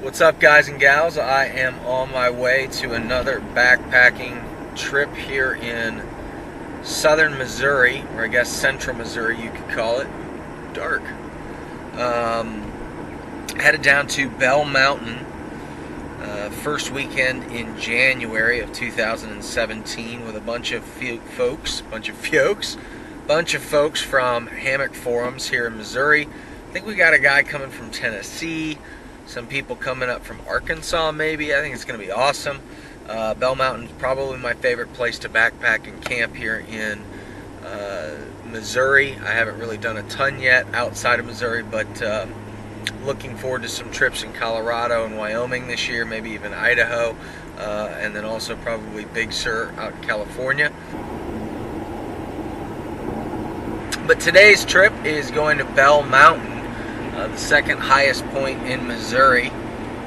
What's up, guys and gals? I am on my way to another backpacking trip here in southern Missouri, or I guess central Missouri you could call it. Dark. Headed down to Bell Mountain first weekend in January of 2017 with a bunch of folks from Hammock Forums here in Missouri. I think we got a guy coming from Tennessee, some people coming up from Arkansas maybe. I think it's going to be awesome. Bell Mountain is probably my favorite place to backpack and camp here in Missouri. I haven't really done a ton yet outside of Missouri, but looking forward to some trips in Colorado and Wyoming this year, maybe even Idaho, and then also probably Big Sur out in California. But today's trip is going to Bell Mountain, the second highest point in Missouri,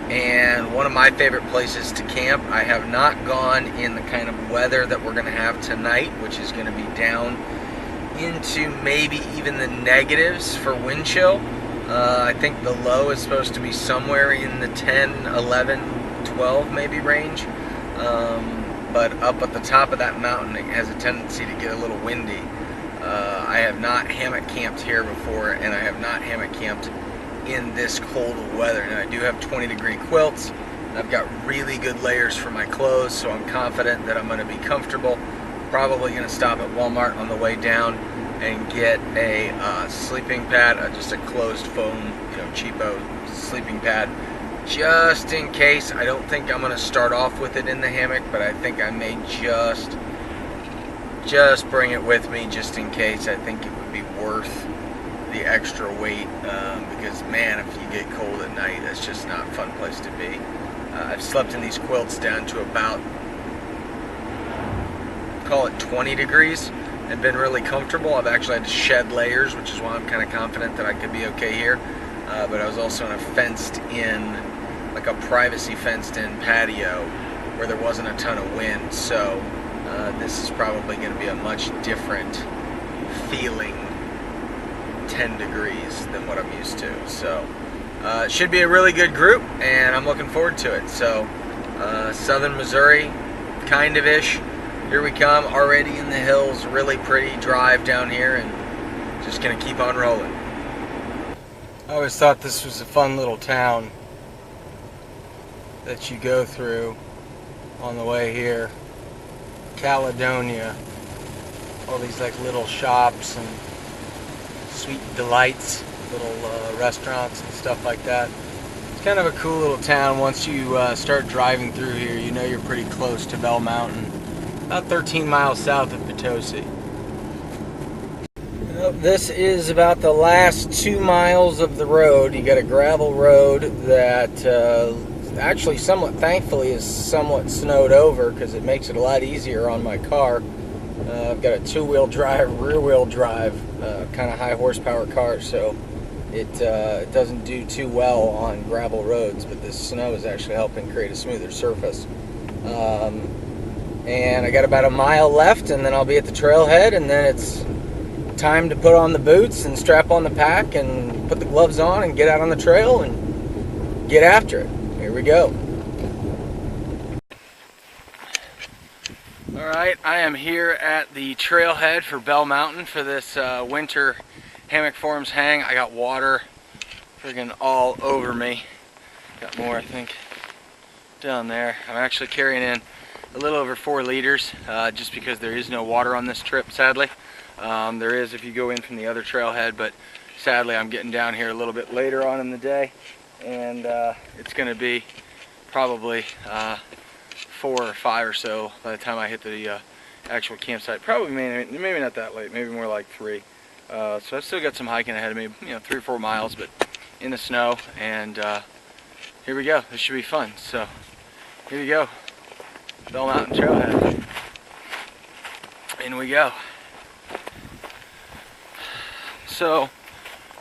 and one of my favorite places to camp. I have not gone in the kind of weather that we're going to have tonight, which is going to be down into maybe even the negatives for wind chill. I think the low is supposed to be somewhere in the 10, 11, 12 maybe range. But up at the top of that mountain, it has a tendency to get a little windy. I have not hammock camped here before, and I have not hammock camped in this cold weather. Now, I do have 20-degree quilts. I've got really good layers for my clothes, so I'm confident that I'm going to be comfortable. Probably going to stop at Walmart on the way down and get a sleeping pad, just a closed foam, cheapo sleeping pad, just in case. I don't think I'm going to start off with it in the hammock, but I think I may just bring it with me just in case. I think it would be worth the extra weight, because man, if you get cold at night, that's just not a fun place to be. I've slept in these quilts down to about, call it 20 degrees and been really comfortable. I've actually had to shed layers, which is why I'm kind of confident that I could be okay here. But I was also in a fenced-in, like a privacy fenced-in patio where there wasn't a ton of wind, so this is probably going to be a much different feeling 10 degrees than what I'm used to. So it should be a really good group, and I'm looking forward to it. So southern Missouri, kind of ish. Here we come, already in the hills. Really pretty drive down here, and just gonna keep on rolling. I always thought this was a fun little town that you go through on the way here. Caledonia. All these like little shops and sweet delights, little restaurants and stuff like that. It's kind of a cool little town. Once you start driving through here, you know you're pretty close to Bell Mountain. About 13 miles south of Potosi. This is about the last 2 miles of the road. You got a gravel road that actually thankfully is somewhat snowed over, because it makes it a lot easier on my car. I've got a two-wheel drive, rear-wheel drive, kind of high horsepower car, so it doesn't do too well on gravel roads, but this snow is actually helping create a smoother surface. And I got about a mile left, and then I'll be at the trailhead, and then it's time to put on the boots and strap on the pack and put the gloves on and get out on the trail and get after it. Here we go. Alright, I am here at the trailhead for Bell Mountain for this winter Hammock Forums hang. I got water friggin' all over me. Got more, I think, down there. I'm actually carrying in a little over 4 liters, just because there is no water on this trip, sadly. There is if you go in from the other trailhead, but sadly I'm getting down here a little bit later on in the day, and it's going to be probably 4 or 5 or so by the time I hit the actual campsite. Probably maybe not that late, maybe more like 3. So I've still got some hiking ahead of me, 3 or 4 miles, but in the snow, and here we go. This should be fun. So here we go. Bell Mountain Trailhead. In we go. So,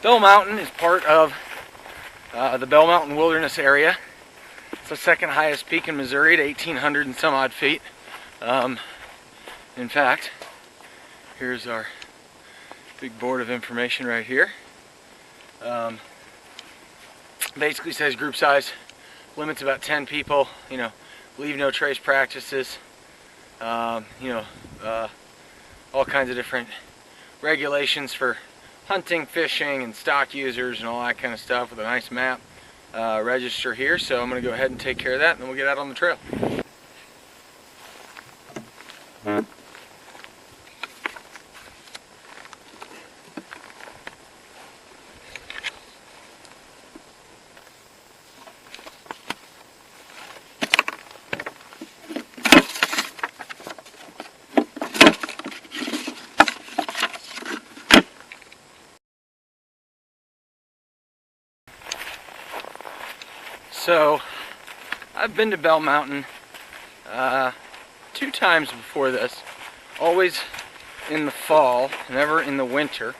Bell Mountain is part of the Bell Mountain Wilderness Area. It's the second highest peak in Missouri at 1,800 and some odd feet. In fact, here's our big board of information right here. Basically says group size limits about 10 people, you know, leave no trace practices, you know, all kinds of different regulations for hunting, fishing, and stock users and all that kind of stuff with a nice map register here. So I'm going to go ahead and take care of that, and then we'll get out on the trail. So I've been to Bell Mountain 2 times before this, always in the fall, never in the winter.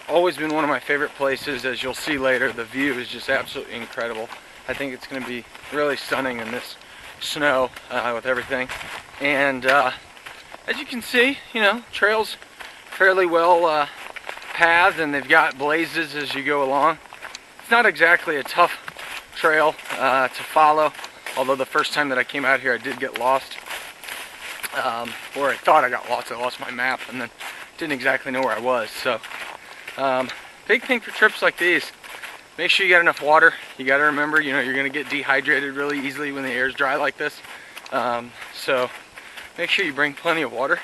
Always been one of my favorite places. As you'll see later, the view is just absolutely incredible. I think it's going to be really stunning in this snow with everything. And as you can see, you know, trails fairly well pathed, and they've got blazes as you go along. It's not exactly a tough trail to follow, although the first time that I came out here I did get lost, or I thought I got lost. I lost my map and then didn't exactly know where I was. So big thing for trips like these, make sure you got enough water. You got to remember, you know, you're going to get dehydrated really easily when the air is dry like this, so make sure you bring plenty of water,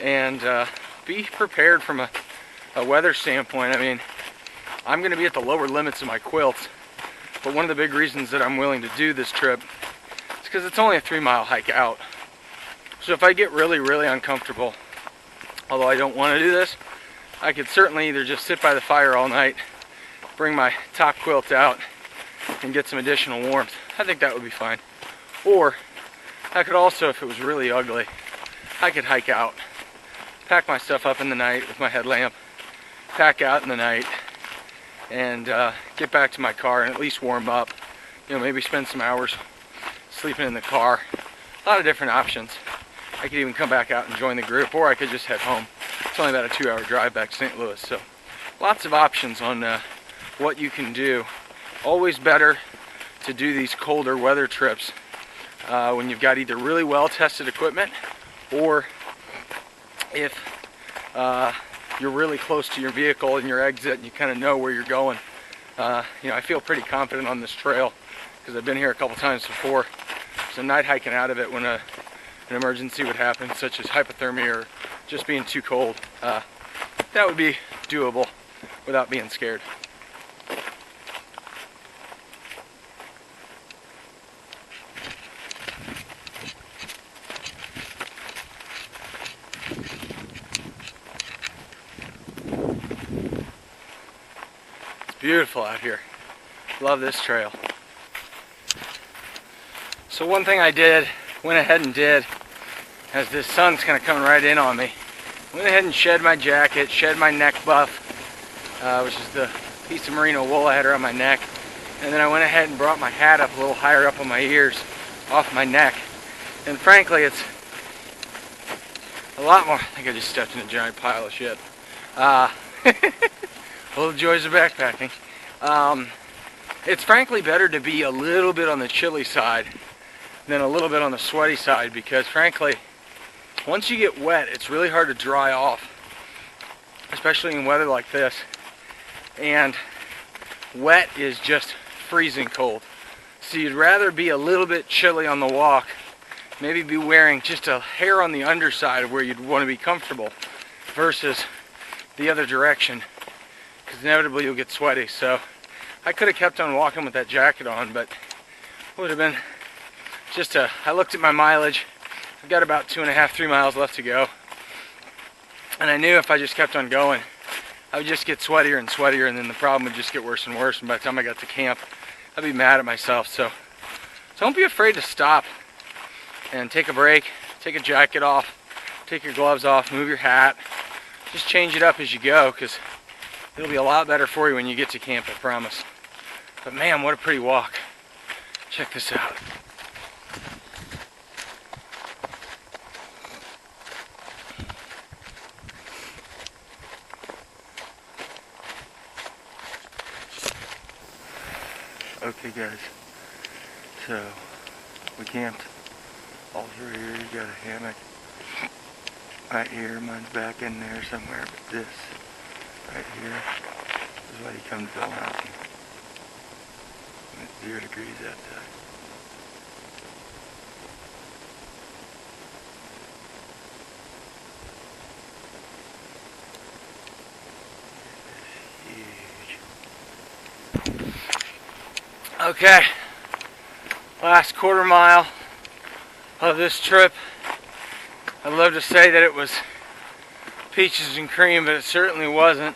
and be prepared from a weather standpoint. I mean, I'm going to be at the lower limits of my quilts. But one of the big reasons that I'm willing to do this trip is because it's only a 3-mile hike out. So if I get really, really uncomfortable, although I don't want to do this, I could certainly either just sit by the fire all night, bring my top quilt out, and get some additional warmth. I think that would be fine. Or I could also, if it was really ugly, I could hike out, pack my stuff up in the night with my headlamp, pack out in the night, and get back to my car and at least warm up. You know, maybe spend some hours sleeping in the car. A lot of different options. I could even come back out and join the group, or I could just head home. It's only about a 2-hour drive back to St. Louis, so lots of options on what you can do. Always better to do these colder weather trips when you've got either really well-tested equipment, or if you're really close to your vehicle and your exit and you kind of know where you're going. You know, I feel pretty confident on this trail because I've been here a couple times before. So night hiking out of it when an emergency would happen, such as hypothermia or just being too cold, that would be doable without being scared. Beautiful out here. Love this trail. So one thing I went ahead and did, as this sun's kind of coming right in on me, went ahead and shed my jacket, shed my neck buff, which is the piece of merino wool I had around my neck, and then I went ahead and brought my hat up a little higher up on my ears, off my neck. And frankly, it's a lot more. I think I just stepped in a giant pile of shit. Well, the joys of backpacking. It's frankly better to be a little bit on the chilly side than a little bit on the sweaty side, because frankly, once you get wet, it's really hard to dry off, especially in weather like this. And wet is just freezing cold. So you'd rather be a little bit chilly on the walk, maybe be wearing just a hair on the underside of where you'd want to be comfortable, versus the other direction, because inevitably you'll get sweaty. So I could have kept on walking with that jacket on, but it would have been just I looked at my mileage. I've got about 2.5, 3 miles left to go, and I knew if I just kept on going, I would just get sweatier and sweatier, and then the problem would just get worse and worse, and by the time I got to camp, I'd be mad at myself. So don't be afraid to stop and take a break, take a jacket off, take your gloves off, move your hat, just change it up as you go, because it'll be a lot better for you when you get to camp, I promise. But man, what a pretty walk. Check this out. Okay guys, So we camped all through here. You got a hammock right here. Mine's back in there somewhere, but this right here is why you come to Bell Mountain. It's 0 degrees outside. Okay, last quarter mile of this trip. I'd love to say that it was peaches and cream, but it certainly wasn't.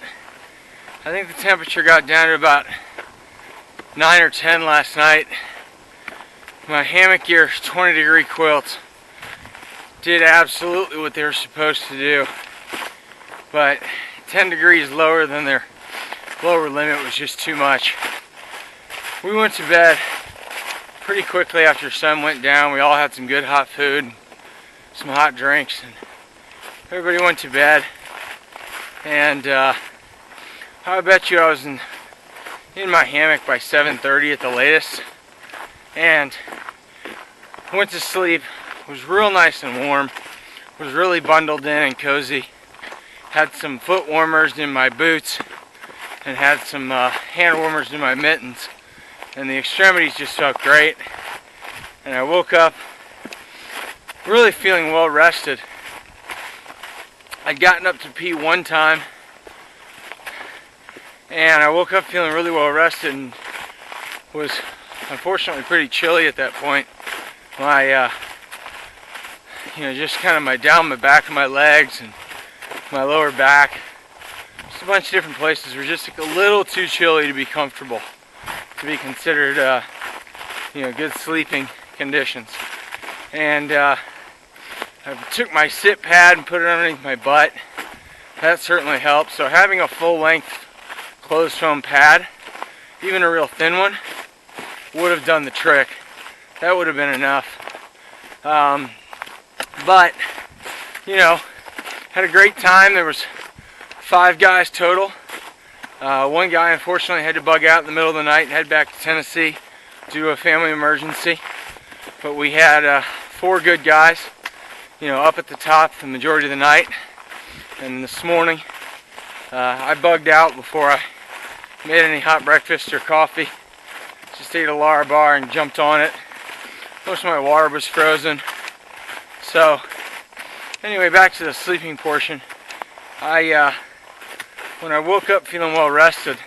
I think the temperature got down to about 9 or 10 last night. My HammockGear 20-degree quilts did absolutely what they were supposed to do, but 10 degrees lower than their lower limit was just too much. We went to bed pretty quickly after the sun went down. We all had some good hot food, some hot drinks, and everybody went to bed. And I bet you I was in my hammock by 7:30 at the latest, and went to sleep. It was real nice and warm. Was really bundled in and cozy. Had some foot warmers in my boots and had some hand warmers in my mittens. And the extremities just felt great. And I woke up really feeling well rested. I'd gotten up to pee one time, and I woke up feeling really well rested and was unfortunately pretty chilly at that point. My just kind of down my back of my legs and my lower back, just a bunch of different places were just a little too chilly to be comfortable, to be considered good sleeping conditions. And I took my sit pad and put it underneath my butt. That certainly helped. So having a full-length closed foam pad, even a real thin one, would have done the trick. That would have been enough. But had a great time. There was 5 guys total. One guy unfortunately had to bug out in the middle of the night and head back to Tennessee due to a family emergency. But we had 4 good guys, up at the top the majority of the night. And this morning, I bugged out before I made any hot breakfast or coffee. Just ate a Lara bar and jumped on it. Most of my water was frozen. So, anyway, back to the sleeping portion. When I woke up feeling well rested,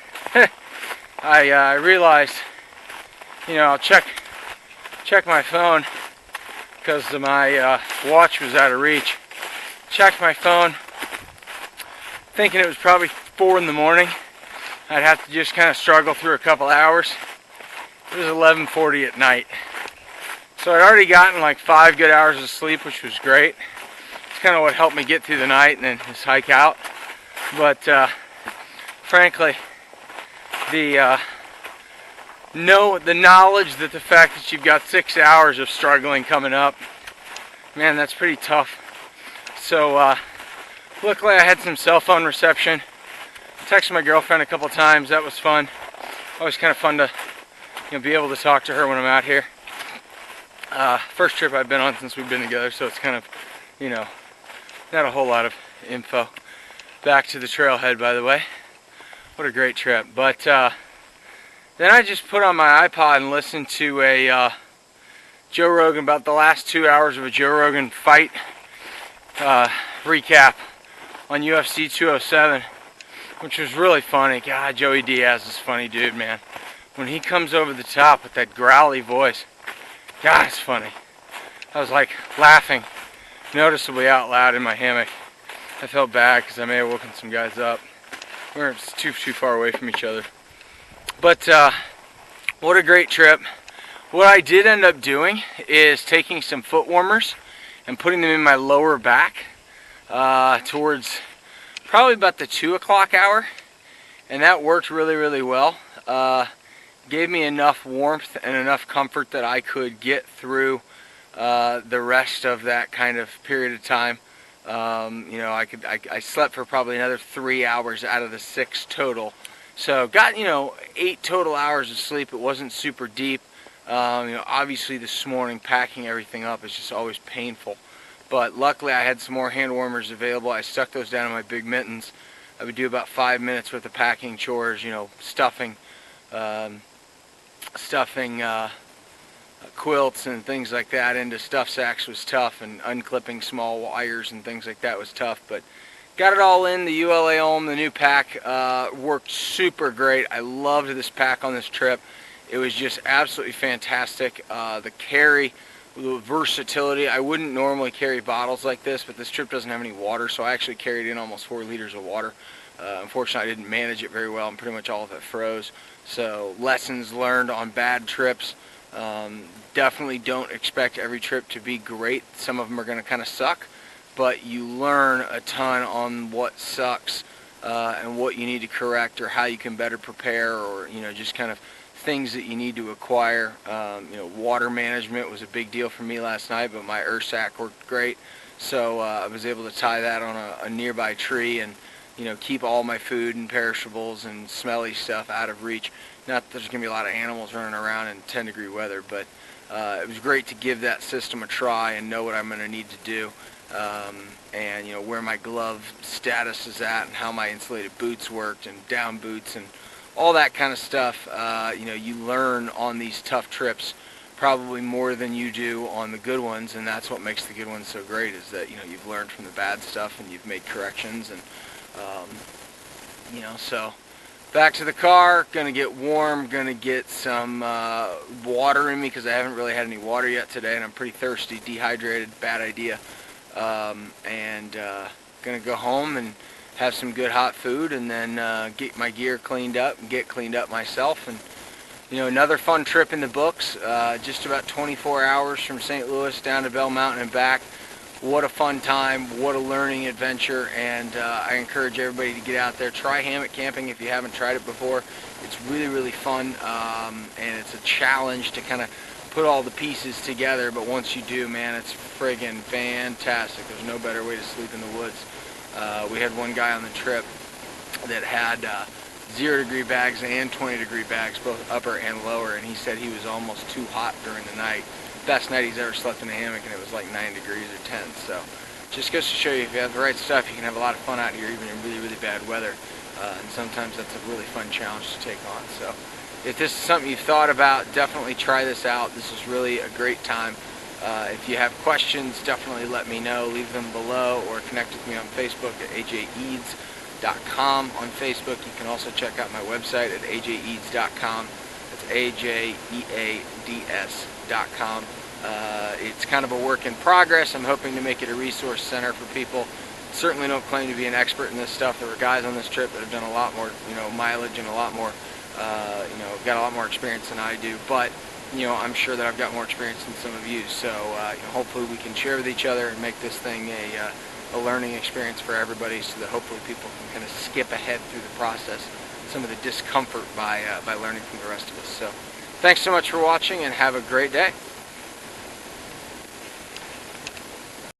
I realized, I'll check my phone because my watch was out of reach. Checked my phone, thinking it was probably 4 in the morning. I'd have to just kind of struggle through a couple hours. It was 11:40 at night. So I'd already gotten like 5 good hours of sleep, which was great. It's kind of what helped me get through the night and then this hike out. But frankly, the knowledge that the fact that you've got 6 hours of struggling coming up, man, that's pretty tough. So luckily I had some cell phone reception. Texted my girlfriend a couple times. That was fun. Always kind of fun to be able to talk to her when I'm out here. First trip I've been on since we've been together, so it's kind of, not a whole lot of info. Back to the trailhead, by the way. What a great trip. But then I just put on my iPod and listened to a Joe Rogan, about the last 2 hours of a Joe Rogan fight recap on UFC 207, which was really funny. God, Joey Diaz is a funny dude, man. When he comes over the top with that growly voice, God, it's funny. I was like laughing noticeably out loud in my hammock. I felt bad because I may have woken some guys up. We weren't too far away from each other. But what a great trip. What I did end up doing is taking some foot warmers and putting them in my lower back towards probably about the 2 o'clock hour. And that worked really, really well. Gave me enough warmth and enough comfort that I could get through the rest of that kind of period of time. I slept for probably another 3 hours out of the 6 total. So got, 8 total hours of sleep. It wasn't super deep. Obviously this morning packing everything up is just always painful, but luckily I had some more hand warmers available. I stuck those down in my big mittens. I would do about 5 minutes worth of packing chores, stuffing quilts and things like that into stuff sacks was tough, and unclipping small wires and things like that was tough, but got it all in. The ULA Ohm, the new pack, worked super great. I loved this pack on this trip. It was just absolutely fantastic. The carry, the versatility. I wouldn't normally carry bottles like this, but this trip doesn't have any water, so I actually carried in almost 4 liters of water. Unfortunately, I didn't manage it very well, and pretty much all of it froze. So lessons learned on bad trips. Definitely don't expect every trip to be great. Some of them are going to kind of suck, but you learn a ton on what sucks and what you need to correct, or how you can better prepare, or just kind of things that you need to acquire. Water management was a big deal for me last night, but my sack worked great, so I was able to tie that on a nearby tree and keep all my food and perishables and smelly stuff out of reach. Not that there's going to be a lot of animals running around in 10-degree weather, but it was great to give that system a try and know what I'm going to need to do, and where my glove status is at, and how my insulated boots worked, and down boots, and all that kind of stuff. You learn on these tough trips probably more than you do on the good ones, and that's what makes the good ones so great, is that you've learned from the bad stuff and you've made corrections. And so back to the car, gonna get warm, gonna get some water in me, because I haven't really had any water yet today, and I'm pretty thirsty, dehydrated, bad idea. Gonna go home and have some good hot food, and then get my gear cleaned up and get cleaned up myself. And another fun trip in the books. Just about 24 hours from St. Louis down to Bell Mountain and back. What a fun time, what a learning adventure, and I encourage everybody to get out there. Try hammock camping if you haven't tried it before. It's really, really fun, and it's a challenge to kind of put all the pieces together, but once you do, man, it's friggin' fantastic. There's no better way to sleep in the woods. We had one guy on the trip that had 0-degree bags and 20-degree bags, both upper and lower, and he said he was almost too hot during the night. Best night he's ever slept in a hammock, and it was like 9 degrees or 10. So just goes to show you, if you have the right stuff, you can have a lot of fun out here, even in really, really bad weather. And sometimes that's a really fun challenge to take on. So if this is something you've thought about, definitely try this out. This is really a great time. If you have questions, definitely let me know. Leave them below, or connect with me on Facebook at ajeads.com. On Facebook, you can also check out my website at ajeads.com. That's ajeads.com. It's kind of a work in progress. I'm hoping to make it a resource center for people. Certainly don't claim to be an expert in this stuff. There were guys on this trip that have done a lot more, mileage, and a lot more, got a lot more experience than I do. But I'm sure that I've got more experience than some of you. So hopefully we can share with each other and make this thing a learning experience for everybody, so that hopefully people can kind of skip ahead through the process, some of the discomfort by learning from the rest of us. So thanks so much for watching, and have a great day.